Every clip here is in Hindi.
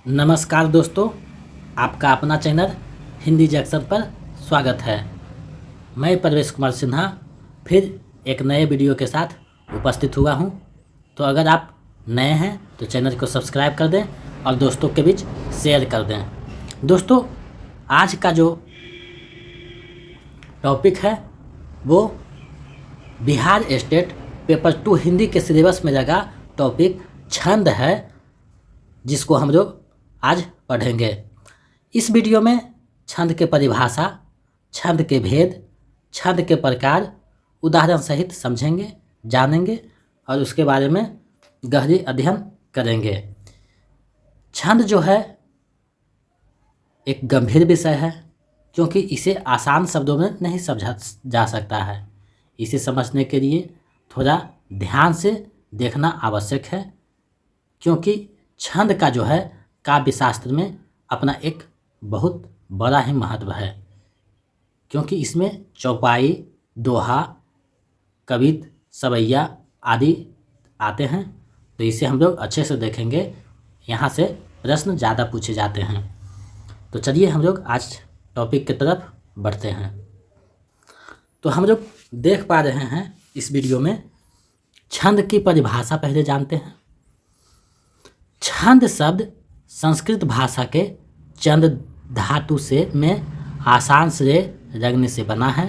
नमस्कार दोस्तों, आपका अपना चैनल हिंदी जंक्शन पर स्वागत है। मैं परवेश कुमार सिन्हा फिर एक नए वीडियो के साथ उपस्थित हुआ हूं। तो अगर आप नए हैं तो चैनल को सब्सक्राइब कर दें और दोस्तों के बीच शेयर कर दें। दोस्तों, आज का जो टॉपिक है वो बिहार स्टेट पेपर 2 हिंदी के सिलेबस में लगा टॉपिक छंद है, जिसको हम लोग आज पढ़ेंगे। इस वीडियो में छंद के परिभाषा, छंद के भेद, छंद के प्रकार उदाहरण सहित समझेंगे, जानेंगे और उसके बारे में गहरी अध्ययन करेंगे। छंद जो है एक गंभीर विषय है, क्योंकि इसे आसान शब्दों में नहीं समझा जा सकता है। इसे समझने के लिए थोड़ा ध्यान से देखना आवश्यक है, क्योंकि छंद का जो है काव्य शास्त्र में अपना एक बहुत बड़ा ही महत्व है, क्योंकि इसमें चौपाई, दोहा, कवित, सवैया आदि आते हैं। तो इसे हम लोग अच्छे से देखेंगे। यहाँ से प्रश्न ज़्यादा पूछे जाते हैं। तो चलिए हम लोग आज टॉपिक की तरफ बढ़ते हैं। तो हम लोग देख पा रहे हैं इस वीडियो में छंद की परिभाषा पहले जानते हैं। छंद शब्द संस्कृत भाषा के चंद धातु से में आसान श्रेय रगने से बना है।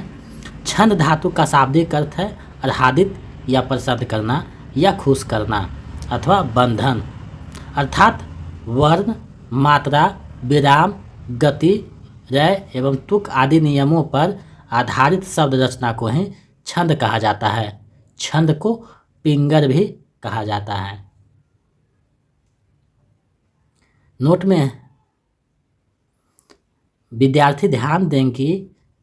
छंद धातु का शाब्दिक अर्थ है आह्लादित या प्रसन्न करना या खुश करना अथवा बंधन, अर्थात वर्ण, मात्रा, विराम, गति, लय एवं तुक आदि नियमों पर आधारित शब्द रचना को ही छंद कहा जाता है। छंद को पिंगर भी कहा जाता है। नोट में विद्यार्थी ध्यान दें कि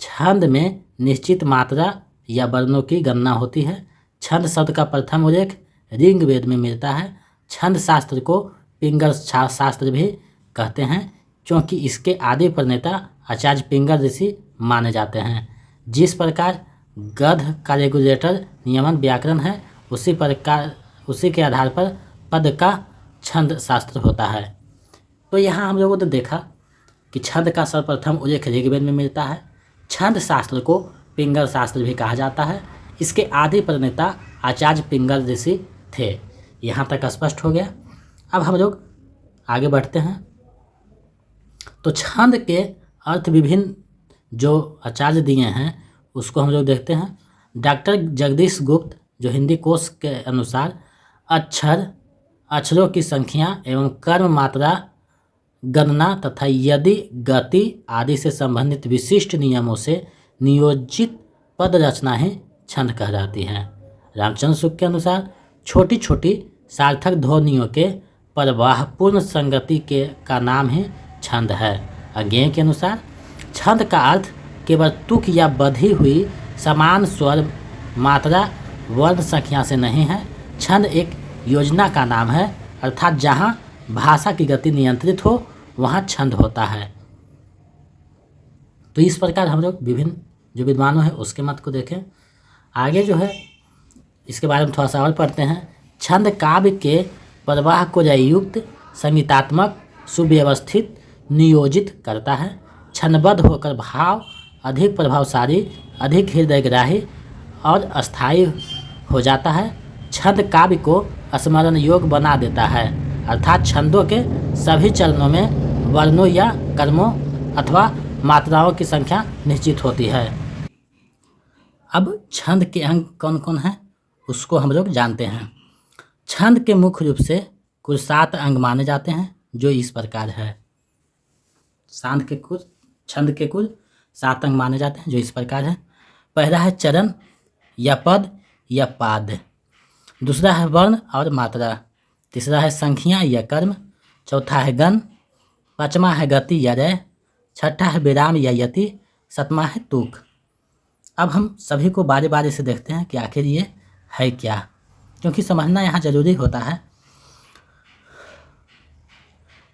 छंद में निश्चित मात्रा या वर्णों की गणना होती है। छंद शब्द का प्रथम उल्लेख ऋग्वेद में मिलता है। छंद शास्त्र को पिंगर शास्त्र भी कहते हैं, क्योंकि इसके आदि प्रणेता आचार्य पिंगर ऋषि माने जाते हैं। जिस प्रकार गद्य का रेगुलेटर नियमन व्याकरण है, उसी के आधार पर पद का छंद शास्त्र होता है। तो यहाँ हम लोगों ने देखा कि छंद का सर्वप्रथम उल्लेख ऋग्वेद में मिलता है। छंद शास्त्र को पिंगर शास्त्र भी कहा जाता है। इसके आदि प्रणेता आचार्य पिंगर ऋषि थे। यहाँ तक स्पष्ट हो गया। अब हम लोग आगे बढ़ते हैं। तो छंद के अर्थ विभिन्न जो आचार्य दिए हैं उसको हम लोग देखते हैं। डॉक्टर जगदीश गुप्त जो हिंदी कोश के अनुसार अक्षरों की संख्या एवं कर्म मात्रा गणना तथा यदि गति आदि से संबंधित विशिष्ट नियमों से नियोजित पद रचना ही छंद कहलाती है। रामचंद्र शुक्ल के अनुसार छोटी छोटी सार्थक ध्वनियों के प्रवाहपूर्ण संगति का नाम ही छंद है। अज्ञेय के अनुसार छंद का अर्थ केवल तुक या बधी हुई समान स्वर, मात्रा, वर्ण संख्या से नहीं है। छंद एक योजना का नाम है, अर्थात जहाँ भाषा की गति नियंत्रित हो वहाँ छंद होता है। तो इस प्रकार हम लोग विभिन्न जो विद्वानों हैं उसके मत को देखें। आगे जो है इसके बारे में थोड़ा सा और पढ़ते हैं। छंद काव्य के प्रवाह को लययुक्त, संगीतात्मक, सुव्यवस्थित, नियोजित करता है। छंदबद्ध होकर भाव अधिक प्रभावशाली, अधिक हृदयग्राही और अस्थायी हो जाता है। छंद काव्य को स्मरण योग्य बना देता है, अर्थात छंदों के सभी चरणों में वर्णों या कर्मों अथवा मात्राओं की संख्या निश्चित होती है। अब छंद के अंग कौन कौन हैं उसको हम लोग जानते हैं। छंद के मुख्य रूप से कुल 7 अंग माने जाते हैं, जो इस प्रकार है। छंद के कुल 7 अंग माने जाते हैं, जो इस प्रकार है। पहला है चरण या पद या पाद। दूसरा है वर्ण और मात्रा। तीसरा है संख्या या कर्म। चौथा है गण। पांचवा है गति या लय। छठा है विराम या यति। सातवां है तुक। अब हम सभी को बारी बारी से देखते हैं कि आखिर ये है क्या, क्योंकि समझना यहाँ जरूरी होता है।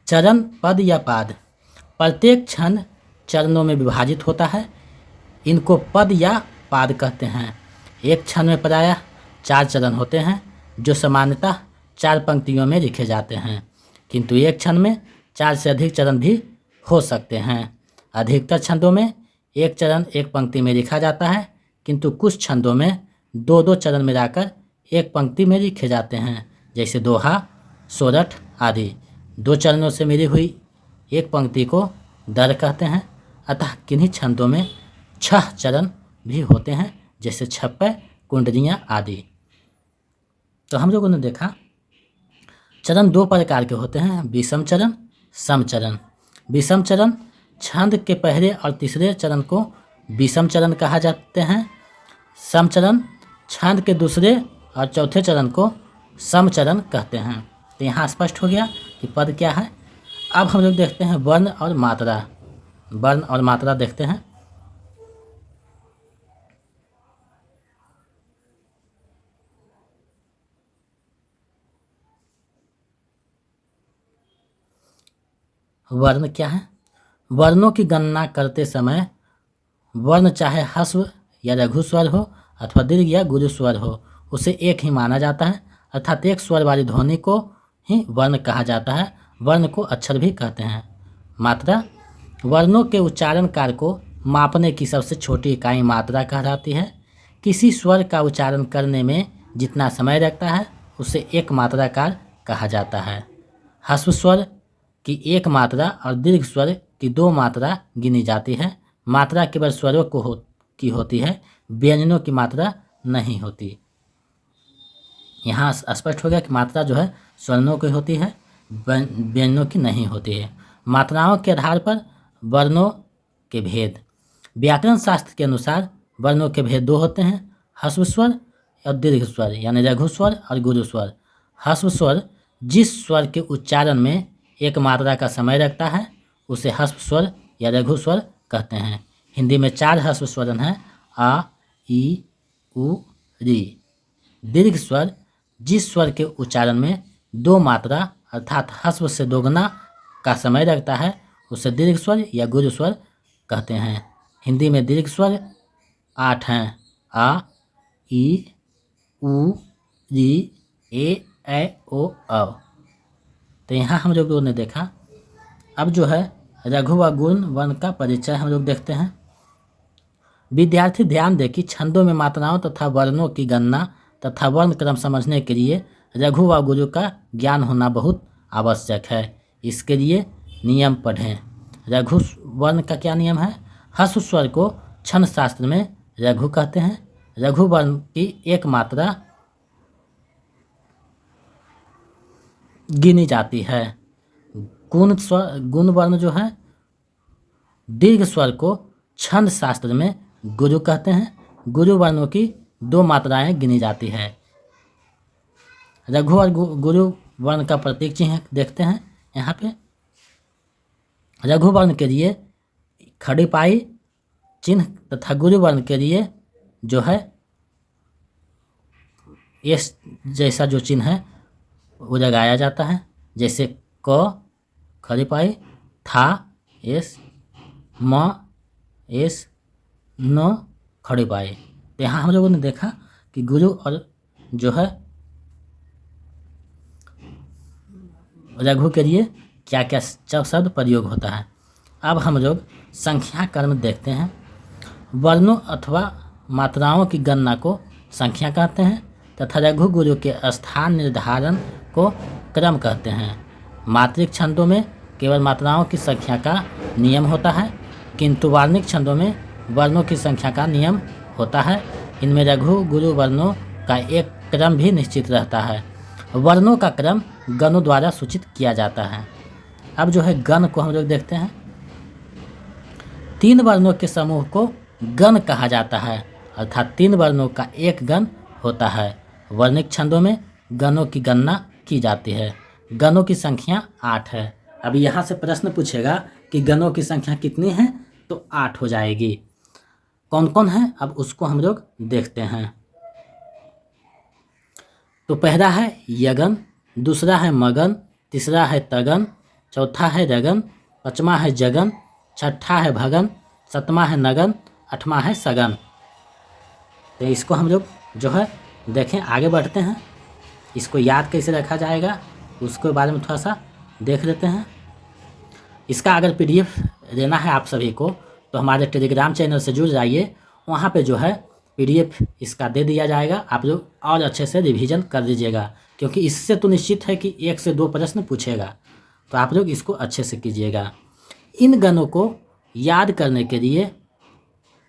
चरण, पद या पाद। प्रत्येक छंद चरणों में विभाजित होता है। इनको पद या पाद कहते हैं। एक छंद में प्रायः 4 चरण होते हैं, जो सामान्यतः 4 पंक्तियों में लिखे जाते हैं, किंतु एक छंद में 4 से अधिक चरण भी हो सकते हैं। अधिकतर छंदों में एक चरण एक पंक्ति में लिखा जाता है, किंतु कुछ छंदों में 2-2 चरण मिलाकर एक पंक्ति में लिखे जाते हैं, जैसे दोहा, सोरठ आदि। 2 चरणों से मिली हुई एक पंक्ति को दर कहते हैं। अतः किन्हीं छंदों में 6 चरण भी होते हैं, जैसे छप्पय, कुंडलियाँ आदि। तो हम लोगों ने देखा चरण 2 प्रकार के होते हैं, विषम चरण, सम चरण। विषम चरण छंद के पहले और तीसरे चरण को विषम चरण कहा जाते हैं। सम चरण छंद के दूसरे और चौथे चरण को सम चरण कहते हैं। तो यहाँ स्पष्ट हो गया कि पद क्या है। अब हम लोग देखते हैं वर्ण और मात्रा। वर्ण और मात्रा देखते हैं। वर्ण क्या है? वर्णों की गणना करते समय वर्ण चाहे ह्रस्व या लघु स्वर हो अथवा दीर्घ या गुरु स्वर हो, उसे एक ही माना जाता है, अर्थात एक स्वर वाली ध्वनि को ही वर्ण कहा जाता है। वर्ण को अक्षर भी कहते हैं। मात्रा वर्णों के उच्चारण काल को मापने की सबसे छोटी इकाई मात्रा कहलाती है। किसी स्वर का उच्चारण करने में जितना समय लगता है उसे एक मात्रा काल कहा जाता है। ह्रस्व स्वर की एक मात्रा और दीर्घ स्वर की 2 मात्रा गिनी जाती है। मात्रा केवल स्वरों की होती है, व्यंजनों की मात्रा नहीं होती। यहाँ स्पष्ट हो गया कि मात्रा जो है स्वरों की होती है, व्यंजनों की नहीं होती है। मात्राओं के आधार पर वर्णों के भेद। व्याकरण शास्त्र के अनुसार वर्णों के भेद 2 होते हैं, ह्रस्व स्वर और दीर्घ स्वर, यानी लघु स्वर और गुरु स्वर। ह्रस्व स्वर जिस स्वर के उच्चारण में एक मात्रा का समय लगता है उसे ह्रस्व स्वर या लघु स्वर कहते हैं। हिंदी में 4 ह्रस्व स्वर हैं, आ, ई, उ, री। दीर्घ स्वर जिस स्वर के उच्चारण में 2 मात्रा अर्थात ह्रस्व से दोगुना का समय लगता है उसे दीर्घ स्वर या गुरु स्वर कहते हैं। हिंदी में दीर्घ स्वर 8 हैं, आ, ई, उ, री, ए, ऐ, ओ, औ। तो यहाँ हम लोगों ने देखा। अब जो है लघु व गुण वर्ण का परिचय हम लोग देखते हैं। विद्यार्थी ध्यान दें कि छंदों में मात्राओं तथा वर्णों की गणना तथा वर्ण क्रम समझने के लिए लघु व गुरु का ज्ञान होना बहुत आवश्यक है। इसके लिए नियम पढ़ें। लघु वर्ण का क्या नियम है? ह्रस्व स्वर को छंद शास्त्र में लघु कहते हैं। लघु वर्ण की एक मात्रा गिनी जाती है। गुण वर्ण जो है दीर्घ स्वर को छंद शास्त्र में गुरु कहते हैं। गुरु वर्णों की 2 मात्राएं गिनी जाती है। लघु और गुरु वर्ण का प्रतीक चिन्ह देखते हैं यहाँ पे। लघु वर्ण के लिए खड़ी पाई चिन्ह तथा गुरु वर्ण के लिए जो है एस जैसा जो चिन्ह है वो लगाया जाता है, जैसे क खड़ी पाई, था एस, म एस, न खड़ी पाई। तो यहाँ हम लोगों ने देखा कि गुरु और जो है लघु के लिए क्या क्या शब्द प्रयोग होता है। अब हम लोग संख्या क्रम देखते हैं। वर्णों अथवा मात्राओं की गणना को संख्या कहते हैं तथा लघु गुरु के स्थान निर्धारण को क्रम कहते हैं। मात्रिक छंदों में केवल मात्राओं की संख्या का नियम होता है, किंतु वार्णिक छंदों में वर्णों की संख्या का नियम होता है। इनमें लघु गुरु वर्णों का एक क्रम भी निश्चित रहता है। वर्णों का क्रम गणों द्वारा सूचित किया जाता है। अब जो है गण को हम लोग देखते हैं। 3 वर्णों के समूह को गण कहा जाता है, अर्थात 3 वर्णों का एक गण होता है। वर्णिक छंदों में गणों की गणना की जाती है। गणों की संख्या 8 है। अब यहाँ से प्रश्न पूछेगा कि गणों की संख्या कितनी है, तो 8 हो जाएगी। कौन कौन है अब उसको हम लोग देखते हैं। तो पहला है यगन, दूसरा है मगन, तीसरा है तगन, चौथा है रगन, पांचवा है जगन, छठा है भगन, सातवां है नगन, आठवां है सगन। तो इसको हम लोग जो है देखें, आगे बढ़ते हैं। इसको याद कैसे रखा जाएगा उसके बारे में थोड़ा सा देख लेते हैं। इसका अगर PDF लेना है आप सभी को तो हमारे टेलीग्राम चैनल से जुड़ जाइए, वहाँ पे जो है PDF इसका दे दिया जाएगा। आप लोग और अच्छे से रिवीजन कर लीजिएगा, क्योंकि इससे तो निश्चित है कि 1 से 2 प्रश्न पूछेगा, तो आप लोग इसको अच्छे से कीजिएगा। इन गणों को याद करने के लिए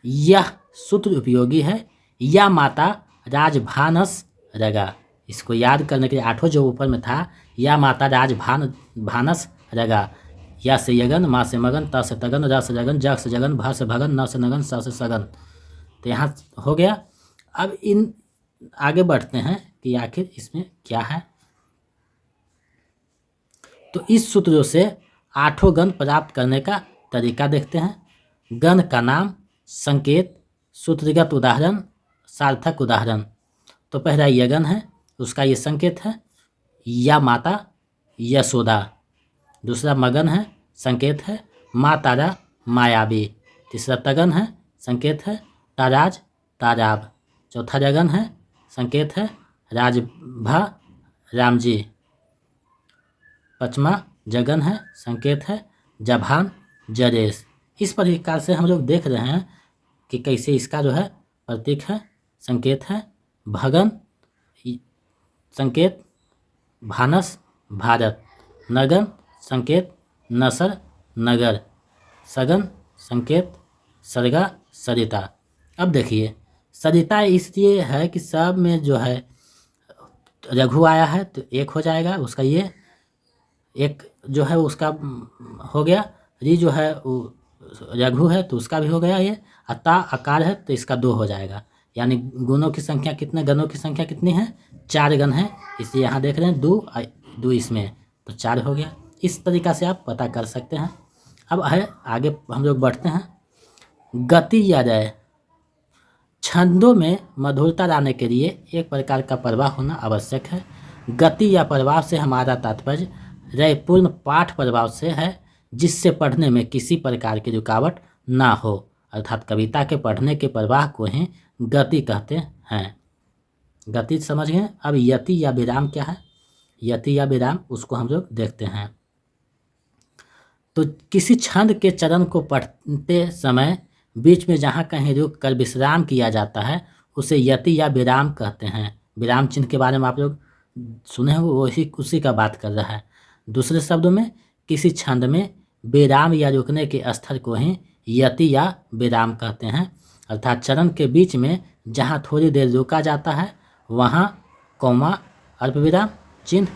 यह सूत्र उपयोगी है, या माता राजभानस रगा। इसको याद करने के लिए 8 जो ऊपर में था, या माता भानस रगा। या से यगन, मा से मगन, त से तगन, र से जगन, ज से जगन, भ से भगन, न से नगन, स से सगन। तो यहाँ हो गया। अब इन आगे बढ़ते हैं कि आखिर इसमें क्या है। तो इस सूत्रों से 8 गण प्राप्त करने का तरीका देखते हैं। गण का नाम, संकेत, सूत्रगत उदाहरण, सार्थक उदाहरण। तो पहला यगन है, उसका ये संकेत है या माता यशोदा। दूसरा मगन है, संकेत है माँ तारा मायावी। तीसरा तगन है, संकेत है ताराज ताराब। चौथा जगन है, संकेत है राजभा राम जी। पांचवा जगन है, संकेत है जभान जरेश। इस प्रकार से हम लोग देख रहे हैं कि कैसे इसका जो है प्रतीक है, संकेत है भगन, संकेत भानस भारत, नगन संकेत नसर नगर, सगन संकेत सरगा सरिता। अब देखिए सरिता इसलिए है कि सब में जो है रघु आया है तो एक हो जाएगा, उसका ये एक जो है उसका हो गया। री जो है वो रघु है तो उसका भी हो गया ये। अता आकार है तो इसका 2 हो जाएगा। यानी गुणों की संख्या कितने, गणों की संख्या कितनी है, 4 गण है। इसलिए यहाँ देख रहे हैं 2 इसमें तो 4 हो गया। इस तरीक़ा से आप पता कर सकते हैं। अब है आगे हम लोग बढ़ते हैं। गति या लय, छंदों में मधुरता लाने के लिए एक प्रकार का प्रवाह होना आवश्यक है। गति या प्रवाह से हमारा तात्पर्य लयपूर्ण पाठ प्रभाव से है, जिससे पढ़ने में किसी प्रकार की रुकावट ना हो, अर्थात कविता के पढ़ने के प्रवाह को ही गति कहते हैं। गति समझ गए। अब यति या विराम क्या है, यति या विराम उसको हम लोग देखते हैं। तो किसी छंद के चरण को पढ़ते समय बीच में जहाँ कहीं रुक कर विश्राम किया जाता है उसे यति या विराम कहते हैं। विराम चिन्ह के बारे में आप लोग सुने हो, वही उसी का बात कर रहा है। दूसरे शब्दों में किसी छंद में विराम या रुकने के स्थल को ही यति या विराम कहते हैं, अर्थात चरण के बीच में जहाँ थोड़ी देर रुका जाता है वहाँ कौमा अल्पविराम चिन्ह,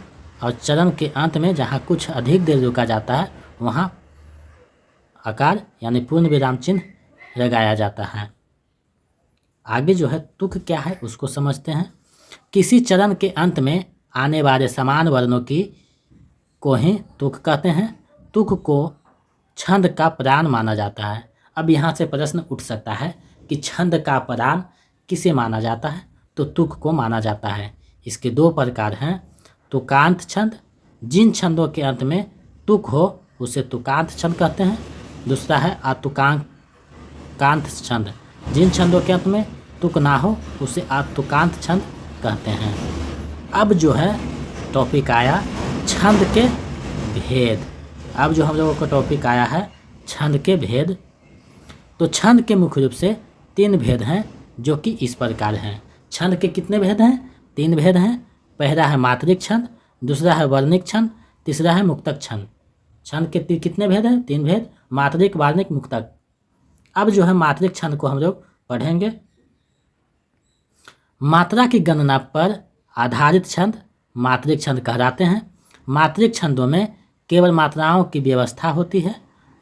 और चरण के अंत में जहाँ कुछ अधिक देर रुका जाता है वहाँ आकार यानी पूर्ण विराम चिन्ह लगाया जाता है। आगे जो है तुक क्या है उसको समझते हैं। किसी चरण के अंत में आने वाले समान वर्णों की को ही तुक कहते हैं। तुक को छंद का प्राण माना जाता है। अब यहाँ से प्रश्न उठ सकता है कि छंद का प्राण किसे माना जाता है, तो तुक को माना जाता है। इसके 2 प्रकार हैं। तुकांत छंद, जिन छंदों के अंत में तुक हो उसे तुकांत छंद कहते हैं। दूसरा है अतुकांत छंद, जिन छंदों के अंत में तुक ना हो उसे अतुकांत छंद कहते हैं। अब जो है टॉपिक आया छंद के भेद। अब जो हम लोगों का टॉपिक आया है छंद के भेद। तो छंद के मुख्य रूप से 3 भेद हैं, जो कि इस प्रकार हैं। छंद के कितने भेद हैं, 3 भेद हैं। पहला है मात्रिक छंद, दूसरा है वर्णिक छंद, तीसरा है मुक्तक छंद। छंद के कितने भेद हैं, 3 भेद, मात्रिक वर्णिक मुक्तक। अब जो है मात्रिक छंद को हम लोग पढ़ेंगे। मात्रा की गणना पर आधारित छंद मात्रिक छंद कहलाते हैं। मात्रिक छंदों में केवल मात्राओं की व्यवस्था होती है।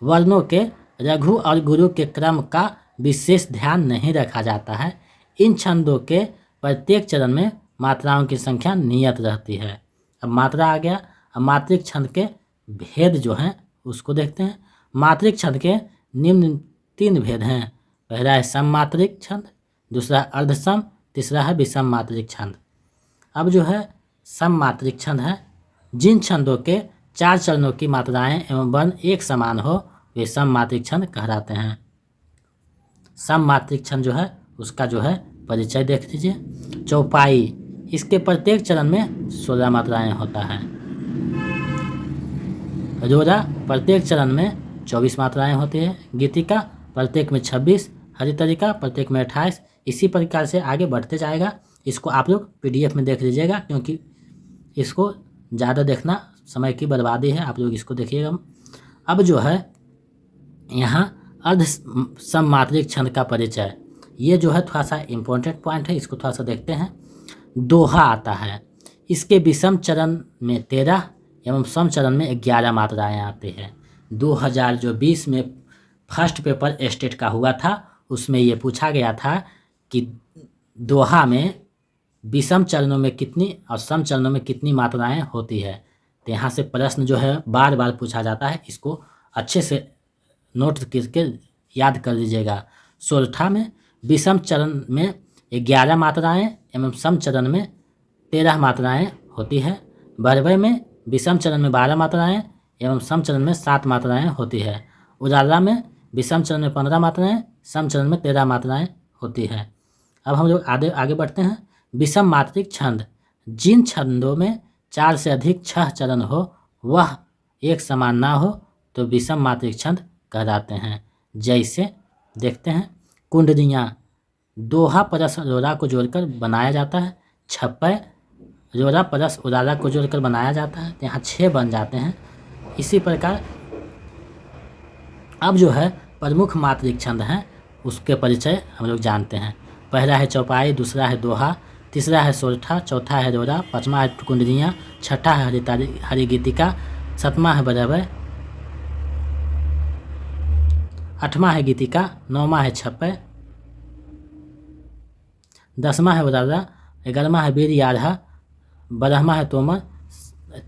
वर्णों के लघु और गुरु के क्रम का विशेष ध्यान नहीं रखा जाता है। इन छंदों के प्रत्येक चरण में मात्राओं की संख्या नियत रहती है। अब मात्रा आ गया। अब मात्रिक छंद के भेद जो हैं उसको देखते हैं। मात्रिक छंद के निम्न 3 भेद हैं। पहला है सम मात्रिक छंद, दूसरा अर्धसम, तीसरा है विषम मात्रिक छंद। अब जो है सम मात्रिक छंद है, जिन छंदों के 4 चरणों की मात्राएं एवं वर्ण एक समान हो वे सम मात्रिक छंद कहलाते हैं। सम मात्रिक छंद जो है उसका जो है परिचय देख लीजिए। चौपाई, इसके प्रत्येक चरण में 16 मात्राएं होता है। रोरा प्रत्येक चरण में 24 मात्राएं होती है, गीतिका प्रत्येक में 26, हरितरिका प्रत्येक में 28। इसी प्रकार से आगे बढ़ते जाएगा। इसको आप लोग PDF में देख लीजिएगा, क्योंकि इसको ज़्यादा देखना समय की बर्बादी है, आप लोग इसको देखिएगा। अब जो है यहाँ अर्ध सममात्रिक छंद का परिचय, ये जो है थोड़ा सा इम्पोर्टेंट पॉइंट है, इसको थोड़ा सा देखते हैं। दोहा आता है, इसके विषम चरण में 13 एवं सम चरण में 11 मात्राएँ आती हैं। 2020 में फर्स्ट पेपर स्टेट का हुआ था, उसमें ये पूछा गया था कि दोहा में विषम चरणों में कितनी और सम चरणों में कितनी मात्राएं होती है। तो यहाँ से प्रश्न जो है बार बार पूछा जाता है, इसको अच्छे से नोट करके याद कर लीजिएगा। सोरठा में विषम चरण में 11 मात्राएं एवं सम चरण में 13 मात्राएं होती है। बरबई में विषम चरण में 12 मात्राएं एवं सम चरण में 7 मात्राएं होती है। उजाला में विषम चरण में 15 मात्राएं, सम चरण में 13 मात्राएं होती है। अब हम लोग आगे बढ़ते हैं। विषम मात्रिक छंद, जिन छंदों में 4 से अधिक 6 चरण हो वह एक समान ना हो तो विषम मात्रिक छंद कहलाते हैं। जैसे देखते हैं, कुंडलियाँ दोहा परस रोरा को जोड़कर बनाया जाता है। छप्पय रोरा परस उरारा को जोड़कर बनाया जाता है, तो यहाँ 6 बन जाते हैं। इसी प्रकार अब जो है प्रमुख मात्रिक छंद हैं उसके परिचय हम लोग जानते हैं। पहला है चौपाई, दूसरा है दोहा, तीसरा है सोरठा, चौथा है रोरा, पाँचवा है कुंडलियाँ, छठा है हरिगीतिका, सातवां है बरबय, आठवां है गीतिका, नौवां है छप्पय, 10वां है उरारा, 11वां है वीर यारहा, 12वां है तोमर,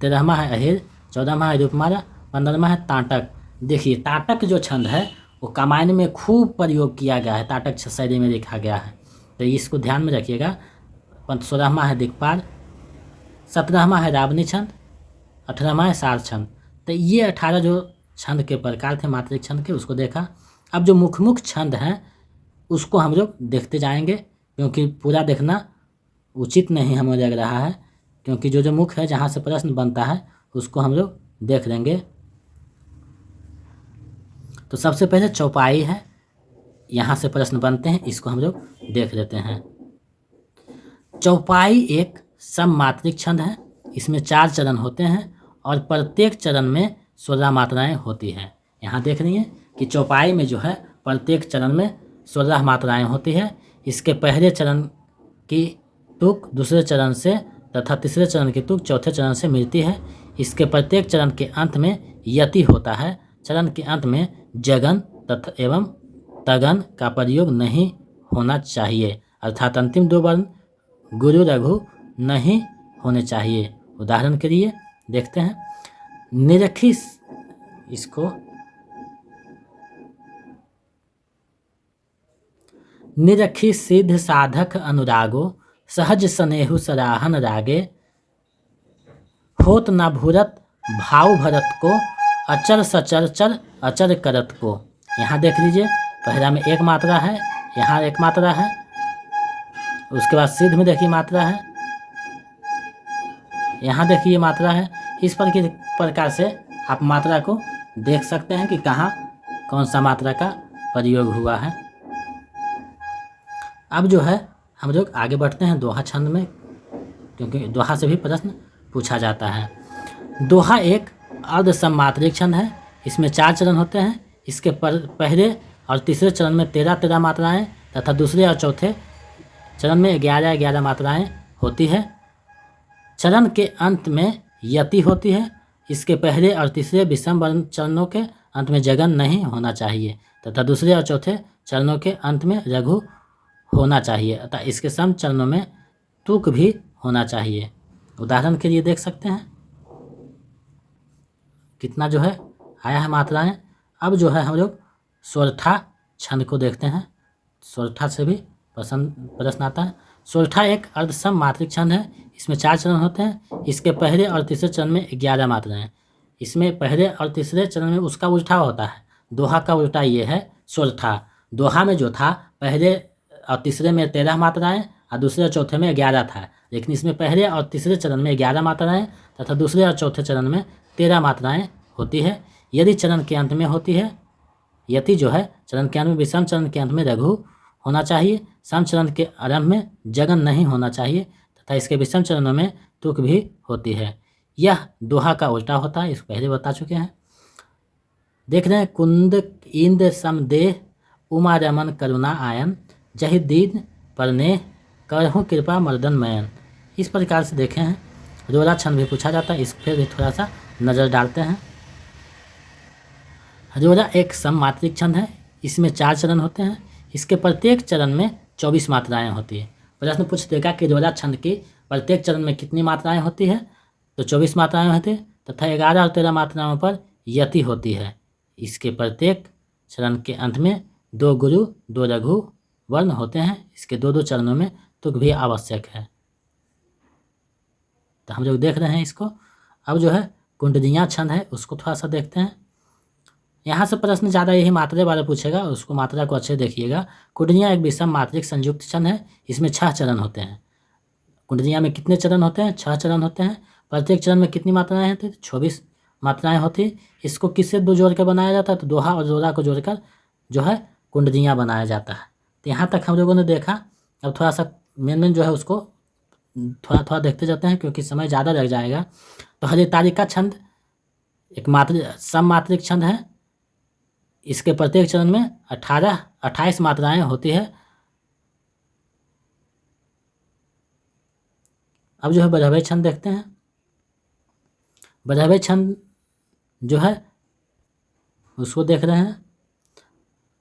13वां है अहिर, 14वां है रूपमाला, 15वां है ताटक। देखिए ताटक जो छंद है वो रामायण में खूब प्रयोग किया गया है, ताटक शैली में लिखा गया है, तो इसको ध्यान में रखिएगा। 16वां है दिक्पाल, 17वां है रावणी छंद, 18वां है सार छंद। तो ये 18 जो छंद के प्रकार थे मात्रिक छंद के, उसको देखा। अब जो मुख छंद हैं उसको हम लोग देखते जाएंगे, क्योंकि पूरा देखना उचित नहीं हमें लग रहा है, क्योंकि जो मुख्य है जहाँ से प्रश्न बनता है उसको हम लोग देख लेंगे। तो सबसे पहले चौपाई है, यहाँ से प्रश्न बनते हैं, इसको हम लोग देख लेते हैं। चौपाई एक सममात्रिक छंद है, इसमें 4 चरण होते हैं और प्रत्येक चरण में 16 मात्राएं होती हैं। यहाँ देख रही हैं कि चौपाई में जो है प्रत्येक चरण में 16 मात्राएं होती है। इसके पहले चरण की तुक दूसरे चरण से तथा तीसरे चरण की तुक चौथे चरण से मिलती है। इसके प्रत्येक चरण के अंत में यति होता है। चरण के अंत में जगन तथा एवं तगन का प्रयोग नहीं होना चाहिए, अर्थात अंतिम 2 वर्ण गुरु रघु नहीं होने चाहिए। उदाहरण के लिए देखते हैं, निरखी, इसको निरखी सिद्ध साधक अनुरागो सहज स्नेहु सराहन रागे, होत न भूरत भाव भरत को अचर सचर चर अचर करत को। यहाँ देख लीजिए, पहला में 1 मात्रा है, यहाँ 1 मात्रा है, उसके बाद सिद्ध में देखिए मात्रा है, यहाँ देखिए मात्रा है। इस प्रकार से आप मात्रा को देख सकते हैं कि कहाँ कौन सा मात्रा का प्रयोग हुआ है। अब जो है हम लोग आगे बढ़ते हैं दोहा छंद में, क्योंकि दोहा से भी प्रश्न पूछा जाता है। दोहा एक अर्ध सममात्रिक छंद है, इसमें 4 चरण होते हैं। इसके पहले और तीसरे चरण में 13 मात्राएं तथा दूसरे और चौथे चरण में 11 मात्राएं होती है। चरण के अंत में यति होती है। इसके पहले और तीसरे विषम वर्ण चरणों के अंत में जगन नहीं होना चाहिए तथा दूसरे और चौथे चरणों के अंत में रघु होना चाहिए अतः इसके सम चरणों में तुक भी होना चाहिए। उदाहरण के लिए देख सकते हैं कितना जो है आया है मात्राएं। अब जो है हम लोग सोरठा छंद को देखते हैं। सोरठा से भी प्रश्न आता है। सोरठा एक अर्धसम मात्रिक छंद है, इसमें 4 चरण होते हैं। इसके पहले और तीसरे चरण में 11 मात्राएं हैं। इसमें पहले और तीसरे चरण में उसका उल्टा होता है। दोहा का उल्टा ये है सोरठा। दोहा में जो था पहले और तीसरे में 13 मात्राएं और दूसरे और चौथे में 11 था, लेकिन इसमें पहले और तीसरे चरण में 11 मात्राएं तथा दूसरे और चौथे चरण में 13 मात्राएं होती है। यदि चरण के अंत में होती है, यति जो है चरण के अंत में विषम चरण के अंत में लघु होना चाहिए, सम चरण के आरंभ में जगन नहीं होना चाहिए तथा इसके विषम चरणों में तुक भी होती है। यह दोहा का उल्टा होता है, इसको पहले बता चुके हैं। देख रहे हैं, कुंद इंद्र समदेह उमा रमन करुणा आयन जहि दीन परने करहु कृपा मर्दन मयन। इस प्रकार से देखे हैं। रोरा छंद भी पूछा जाता है, इस पर भी थोड़ा सा नज़र डालते हैं। रोरा एक सममात्रिक छंद है, इसमें 4 चरण होते हैं, इसके प्रत्येक चरण में 24 मात्राएं होती है। प्रश्न पूछ देगा कि रोरा छंद की प्रत्येक चरण में कितनी मात्राएं होती है, तो 24 मात्राएं होती है तथा 11 और 13 मात्राओं पर यति होती है। इसके प्रत्येक चरण के अंत में 2 गुरु 2 लघु वर्ण होते हैं। इसके 2-2 चरणों में तुक भी आवश्यक है। तो हम लोग देख रहे हैं इसको। अब जो है कुंडलियाँ छंद है, उसको थोड़ा सा देखते हैं। यहाँ से प्रश्न ज़्यादा यही मात्रे वाला पूछेगा, उसको मात्रा को अच्छे देखिएगा। कुंडलियाँ एक विषम मात्रिक संयुक्त छंद है, इसमें 6 चरण होते हैं। कुंडलियाँ में कितने चरण होते हैं? 6 चरण होते हैं। प्रत्येक चरण में कितनी मात्राएं होती हैं? 24 मात्राएं होती। इसको किससे दो जोड़ कर बनाया जाता है? तो दोहा और जोड़ा को जोड़कर जो है कुंडलियाँ बनाया जाता है। तो यहाँ तक हम लोगों ने देखा। अब थोड़ा सा मेन जो है उसको थोड़ा थोड़ा देखते जाते हैं, क्योंकि समय ज़्यादा लग जाएगा। तो हरितालिका छंद एक सममात्रिक छंद है, इसके प्रत्येक चरण में 28 मात्राएं होती है। अब जो है बरहवे छंद देखते हैं। बरहवे छंद जो है उसको देख रहे हैं।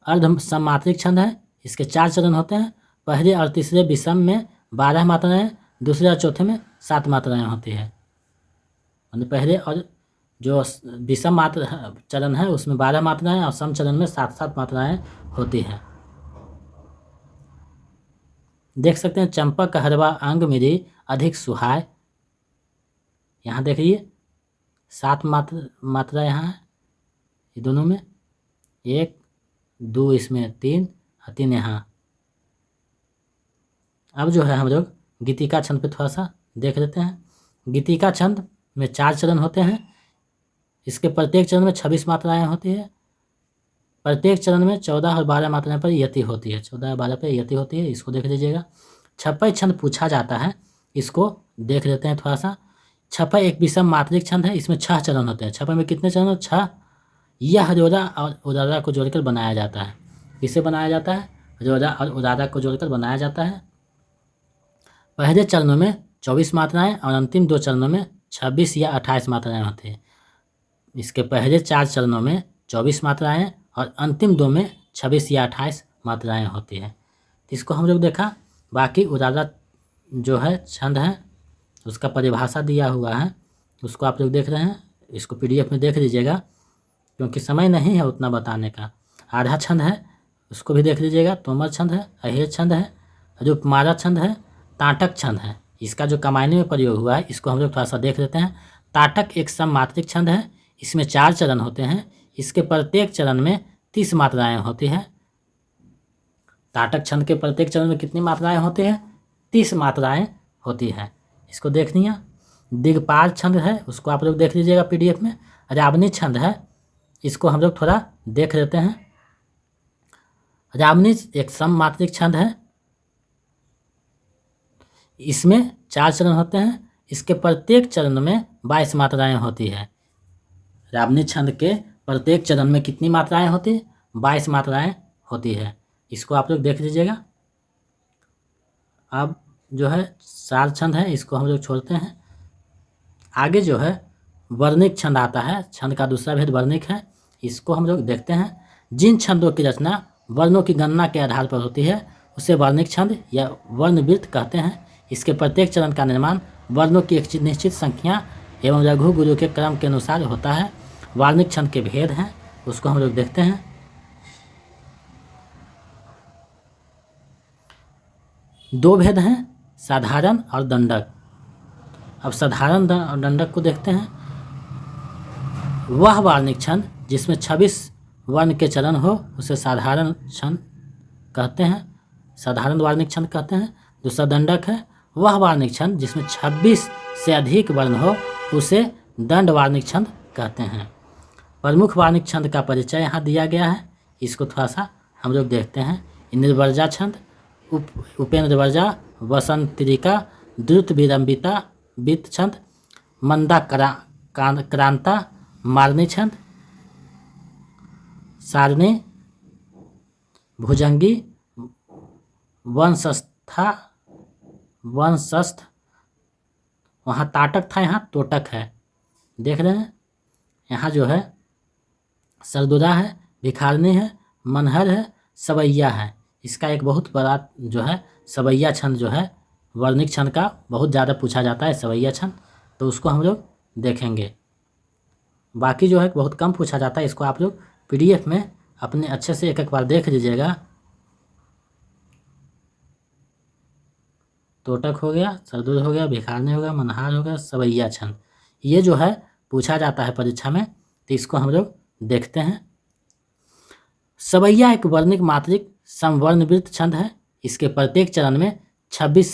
अर्ध सममात्रिक छंद है, इसके 4 चरण होते हैं। पहले और तीसरे विषम में 12 मात्राएं, दूसरे और चौथे में 7 मात्राएं होती है। पहले और जो विषम मात्र चरण है उसमें 12 मात्राएं और सम चरण में 7-7 मात्राएं होती हैं। देख सकते हैं, चंपक हरवा अंग मेरी अधिक सुहाय। यहाँ देखिए 7 मात्रा यहाँ है, ये दोनों में 1 2 इसमें 3 और 3 यहाँ। अब जो है हम लोग गीतिका छंद पे थोड़ा सा देख लेते हैं। गीतिका छंद में 4 चरण होते हैं, इसके प्रत्येक चरण में 26 मात्राएं होती है। प्रत्येक चरण में 14 और 12 मात्राएं पर यति होती है। 14 और 12 पर यति होती है, इसको देख लीजिएगा। छप्पई छंद पूछा जाता है, इसको देख लेते हैं थोड़ा सा। छप्पई एक विषम मात्रिक छंद है, इसमें 6 चरण होते हैं। छप्पई में कितने चरण? 6। यह रोरा और उदारा को जोड़कर बनाया जाता है। किससे बनाया जाता है? रोरा और उदारा को जोड़कर बनाया जाता है। पहले चरणों में 24 मात्राएं और अंतिम 2 चरणों में 26 या 28 मात्राएं होती हैं। इसके पहले 4 चरणों में 24 मात्राएं और अंतिम 2 में 26 या 28 मात्राएं होती हैं। इसको हम लोग देखा। बाकी उदारा जो है छंद है, उसका परिभाषा दिया हुआ है, उसको आप लोग देख रहे हैं। इसको PDF में देख लीजिएगा, क्योंकि समय नहीं है उतना बताने का। आधा छंद है, उसको भी देख लीजिएगा। तोमर छंद है, अहेर छंद है, रूपमाला छंद है, ताटक छंद है। इसका जो कमायनी में प्रयोग हुआ है, इसको हम लोग थोड़ा सा देख लेते हैं। ताटक एक सममात्रिक छंद है, इसमें 4 चरण होते हैं। इसके प्रत्येक चरण में 30 मात्राएं होती हैं। ताटक छंद के प्रत्येक चरण में कितनी मात्राएं होती हैं? 30 मात्राएं होती हैं। इसको देखनी है। दिगपाल छंद है, उसको आप लोग देख लीजिएगा PDF में। रावणी छंद है, इसको हम लोग थोड़ा देख लेते हैं। रावणी एक सममात्रिक छंद है, इसमें 4 चरण होते हैं। इसके प्रत्येक चरण में 22 मात्राएं होती है। रावणी छंद के प्रत्येक चरण में कितनी मात्राएं होती है? 22 मात्राएं होती है। इसको आप लोग देख लीजिएगा। अब जो है सार छंद है, इसको हम लोग छोड़ते हैं। आगे जो है वर्णिक छंद आता है। छंद का दूसरा भेद वर्णिक है, इसको हम लोग देखते हैं। जिन छंदों की रचना वर्णों की गणना के आधार पर होती है उसे वर्णिक छंद या वर्णवृत्त कहते हैं। इसके प्रत्येक चरण का निर्माण वर्णों की एक निश्चित संख्या एवं लघु गुरु के क्रम के अनुसार होता है। वर्णिक छंद के भेद हैं, उसको हम लोग देखते हैं। दो भेद हैं, साधारण और दंडक। अब साधारण और दंडक को देखते हैं। वह वर्णिक छंद जिसमें 26 वर्ण के चरण हो उसे साधारण छंद कहते हैं, साधारण वर्णिक छंद कहते हैं। दूसरा दंडक है। वह वर्णिक छंद जिसमें 26 से अधिक वर्ण हो उसे दंड वर्णिक छंद कहते हैं। प्रमुख वार्णिक छंद का परिचय यहाँ दिया गया है, इसको थोड़ा सा हम लोग देखते हैं। निर्वर्जा छंद, उपेंद्र वर्जा, वसंतरिका, द्रुत विलंबिता, वित्त छंद, मंदा क्रांता, मारनी छंद, सारणी, भुजंगी, वंशस्थ, वहाँ ताटक था, यहाँ तोटक है, देख रहे हैं। यहाँ जो है सरदुरा है, भिखारनी है, मनहर है, सवैया है। इसका एक बहुत बड़ा जो है सवैया छंद जो है वर्णिक छंद का बहुत ज़्यादा पूछा जाता है, सवैया छंद, तो उसको हम लोग देखेंगे। बाकी जो है बहुत कम पूछा जाता है, इसको आप लोग PDF में अपने अच्छे से एक बार देख लीजिएगा। तोटक हो गया, सरदुर हो गया, भिखारनी हो गया, मनहार हो गया, सवैया छंद, ये जो है पूछा जाता है परीक्षा में, तो इसको हम लोग देखते हैं। सवैया एक वर्णिक मात्रिक समवर्णवृत्त छंद है। इसके प्रत्येक चरण में 22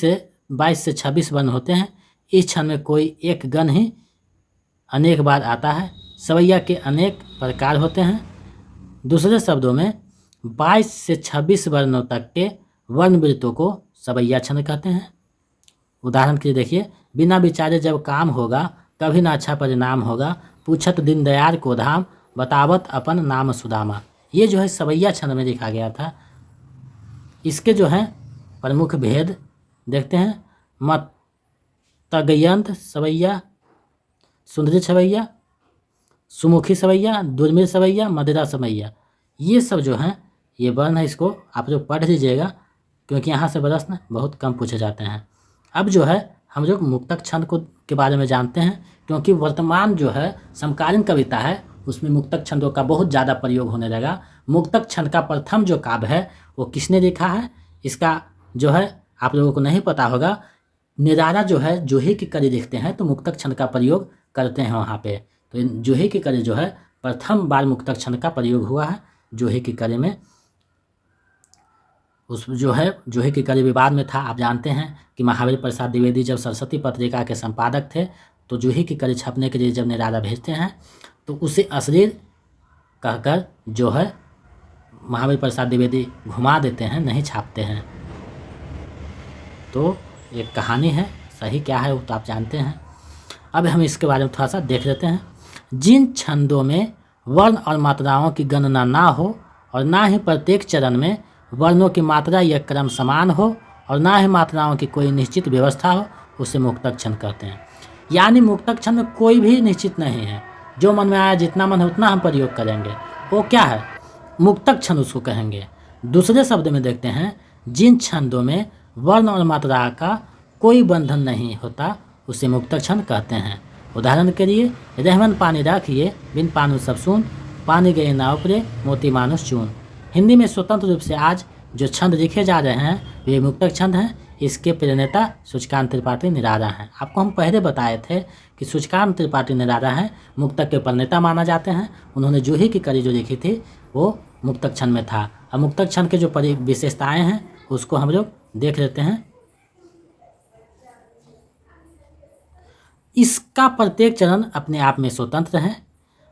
से 26 वर्ण होते हैं। इस छंद में कोई एक गण ही अनेक बार आता है। सवैया के अनेक प्रकार होते हैं। दूसरे शब्दों में 22 से 26 वर्णों तक के वर्णवृत्तों को सवैया छंद कहते हैं। उदाहरण के लिए देखिए, बिना विचारे जब काम होगा, कभी ना अच्छा परिणाम होगा, पूछत दीनदयाल को धाम, बतावत अपन नाम सुदामा। ये जो है सवैया छंद में लिखा गया था। इसके जो है प्रमुख भेद देखते हैं। मतगयंत सवैया, सुंदरी सवैया, सुमुखी सवैया, दुर्मिल सवैया, मदिरा सवैया, ये सब जो हैं ये वर्ण है। इसको आप लोग पढ़ लीजिएगा, क्योंकि यहाँ से प्रश्न बहुत कम पूछे जाते हैं। अब जो है हम लोग मुक्तक छंद के बारे में जानते हैं, क्योंकि वर्तमान जो है समकालीन कविता है उसमें मुक्तक छंदों का बहुत ज़्यादा प्रयोग होने लगा। मुक्तक छंद का प्रथम जो काव्य है वो किसने लिखा है, इसका जो है आप लोगों को नहीं पता होगा। निराला जो है जोही की कड़ी लिखते हैं तो मुक्तक छंद का प्रयोग करते हैं वहाँ पे। तो जोही की कड़ी जो है प्रथम बार मुक्तक छंद का प्रयोग हुआ है जोही की कड़ी में। उस जो है जोही की कड़ी विवाद में था। आप जानते हैं कि महावीर प्रसाद द्विवेदी जब सरस्वती पत्रिका के संपादक थे, तो जोही की कड़ी छपने के लिए जब निराला भेजते हैं तो उसे अश्लील कहकर जो है महावीर प्रसाद द्विवेदी घुमा देते हैं, नहीं छापते हैं। तो एक कहानी है, सही क्या है वो तो आप जानते हैं। अब हम इसके बारे में थोड़ा सा देख लेते हैं। जिन छंदों में वर्ण और मात्राओं की गणना ना हो और ना ही प्रत्येक चरण में वर्णों की मात्रा या क्रम समान हो और ना ही मात्राओं की कोई निश्चित व्यवस्था हो, उसे मुक्तक छंद कहते हैं। यानी मुक्तक छंद में कोई भी निश्चित नहीं है, जो मन में आया जितना मन है उतना हम प्रयोग करेंगे, वो क्या है, मुक्तक छंद उसको कहेंगे। दूसरे शब्द में देखते हैं, जिन छंदों में वर्ण और मात्रा का कोई बंधन नहीं होता उसे मुक्तक छंद कहते हैं। उदाहरण के लिए, रहमन पानी राखिए, बिन पानु सब सून, पानी गए नाव परे, मोती मानुष चून। हिंदी में स्वतंत्र रूप से आज जो छंद लिखे जा रहे हैं वे मुक्तक छंद हैं। इसके प्रणेता सूर्यकांत त्रिपाठी निराला हैं। आपको हम पहले बताए थे कि सूर्यकांत त्रिपाठी निराला हैं, मुक्तक के प्रणेता माना जाते हैं। उन्होंने जोही की कड़ी जो लिखी थी वो मुक्तक छंद में था। अब मुक्तक छंद के जो विशेषताएँ हैं उसको हम लोग देख लेते हैं। इसका प्रत्येक चरण अपने आप में स्वतंत्र है।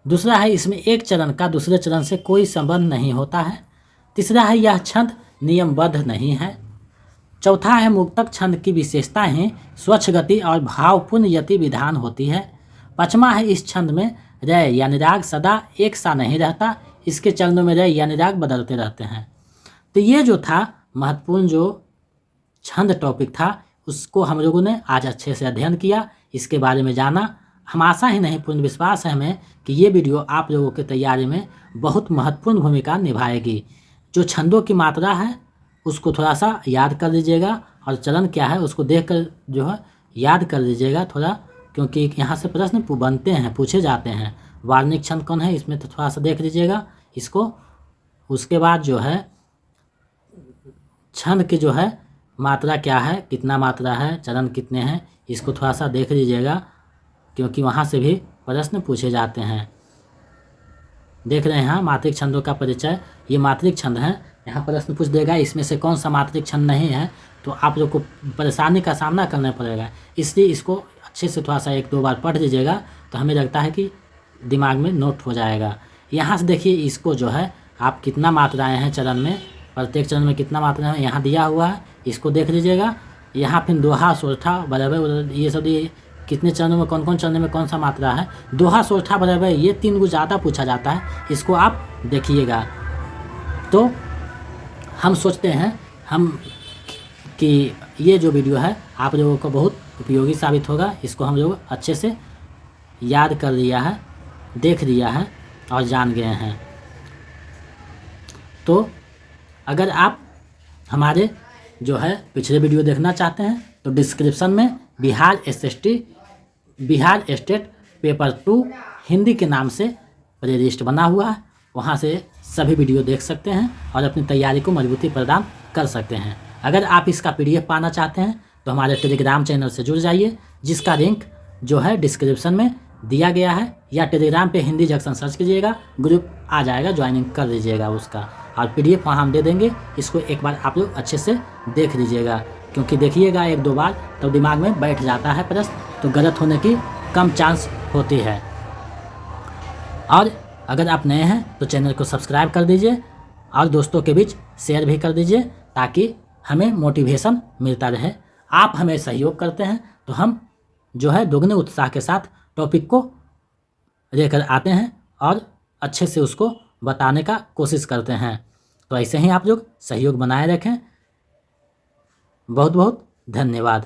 दूसरा है, इसमें एक चरण का दूसरे चरण से कोई संबंध नहीं होता है। तीसरा है, यह छंद नियमबद्ध नहीं है। चौथा है, मुक्तक छंद की विशेषताएं स्वच्छ गति और भावपूर्ण यति विधान होती है। पांचवा है, इस छंद में लय यानी राग सदा एक सा नहीं रहता, इसके चरणों में लय यानी राग बदलते रहते हैं। तो ये जो था महत्वपूर्ण जो छंद टॉपिक था उसको हम लोगों ने आज अच्छे से अध्ययन किया, इसके बारे में जाना। हम आशा ही नहीं पूर्ण विश्वास है हमें कि ये वीडियो आप लोगों की तैयारी में बहुत महत्वपूर्ण भूमिका निभाएगी। जो छंदों की मात्रा है उसको थोड़ा सा याद कर लीजिएगा और चरण क्या है उसको देखकर जो है याद कर लीजिएगा थोड़ा, क्योंकि यहाँ से प्रश्न बनते हैं, पूछे जाते हैं। वार्णिक छंद कौन है इसमें तो थोड़ा सा देख लीजिएगा इसको। उसके बाद जो है छंद की जो है मात्रा क्या है, कितना मात्रा है, चरण कितने हैं, इसको थोड़ा सा देख लीजिएगा, क्योंकि वहाँ से भी प्रश्न पूछे जाते हैं। देख रहे हैं यहाँ मात्रिक छंदों का परिचय, ये मात्रिक छंद हैं। यहाँ प्रश्न पूछ देगा इसमें से कौन सा मात्रिक छंद नहीं है, तो आप लोग को परेशानी का सामना करना पड़ेगा। इसलिए इसको अच्छे से थोड़ा सा 1-2 बार पढ़ लीजिएगा तो हमें लगता है कि दिमाग में नोट हो जाएगा। यहाँ से देखिए इसको जो है आप कितना मात्राएं हैं चरण में, प्रत्येक चरण में कितना मात्रा है यहाँ दिया हुआ है, इसको देख लीजिएगा। यहाँ फिर दोहा सोठा बराबर ये सब ये कितने चरणों में कौन कौन चरण में कौन सा मात्रा है, दोहा सोठा बराबर ये 3 को ज़्यादा पूछा जाता है, इसको आप देखिएगा। तो हम सोचते हैं कि ये जो वीडियो है आप लोगों को बहुत उपयोगी साबित होगा। इसको हम लोग अच्छे से याद कर लिया है, देख लिया है और जान गए हैं। तो अगर आप हमारे जो है पिछले वीडियो देखना चाहते हैं तो डिस्क्रिप्शन में बिहार स्टेट पेपर 2 हिंदी के नाम से प्लेलिस्ट बना हुआ है, वहाँ से सभी वीडियो देख सकते हैं और अपनी तैयारी को मजबूती प्रदान कर सकते हैं। अगर आप इसका PDF पाना चाहते हैं तो हमारे टेलीग्राम चैनल से जुड़ जाइए, जिसका लिंक जो है डिस्क्रिप्शन में दिया गया है, या टेलीग्राम पे हिंदी जंक्शन सर्च कीजिएगा, ग्रुप आ जाएगा, ज्वाइनिंग कर लीजिएगा उसका, और PDF वहाँ हम दे देंगे। इसको एक बार आप लोग अच्छे से देख लीजिएगा, क्योंकि देखिएगा 1-2 बार तो दिमाग में बैठ जाता है प्रश्न, तो गलत होने की कम चांस होती है। और अगर आप नए हैं तो चैनल को सब्सक्राइब कर दीजिए और दोस्तों के बीच शेयर भी कर दीजिए, ताकि हमें मोटिवेशन मिलता रहे। आप हमें सहयोग करते हैं तो हम जो है दोगुने उत्साह के साथ टॉपिक को लेकर आते हैं और अच्छे से उसको बताने का कोशिश करते हैं। तो ऐसे ही आप लोग सहयोग बनाए रखें। बहुत बहुत धन्यवाद।